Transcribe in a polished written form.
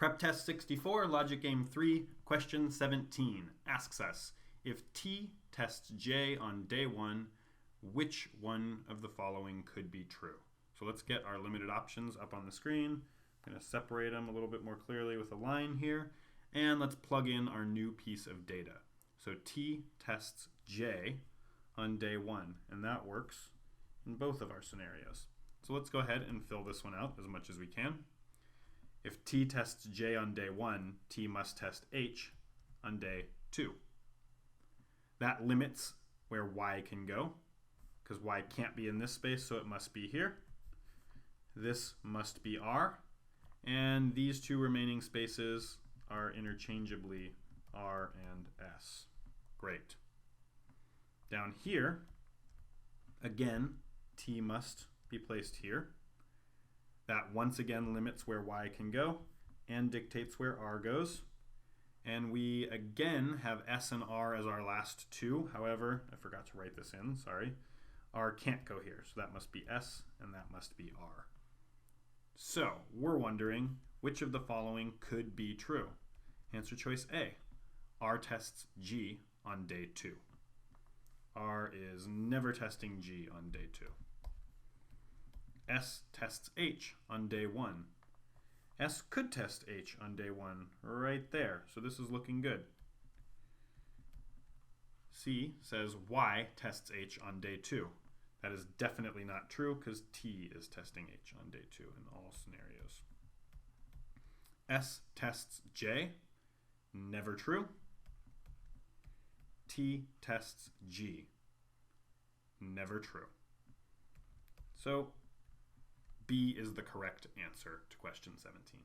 Prep Test 64, Logic Game 3, question 17 asks us, if T tests J on day 1, which one of the following could be true? So let's get our limited options up on the screen. I'm going to separate them a little bit more clearly with a line here. And let's plug in our new piece of data. So T tests J on day 1, and that works in both of our scenarios. So let's go ahead and fill this one out as much as we can. If T tests J on day 1, T must test H on day 2. That limits where Y can go, because Y can't be in this space, so it must be here. This must be R, and these two remaining spaces are interchangeably R and S. Great. Down here, again, T must be placed here. That once again limits where Y can go and dictates where R goes. And we again have S and R as our last two. However, I forgot to write this in, sorry. R can't go here, so that must be S and that must be R. So we're wondering which of the following could be true. Answer choice A. R tests G on day 2. R is never testing G on day 2. S tests H on day 1. S could test H on day 1 right there, so this is looking good. C says Y tests H on day 2. That is definitely not true because T is testing H on day 2 in all scenarios. S tests J, never true. T tests G, never true. So B is the correct answer to question 17.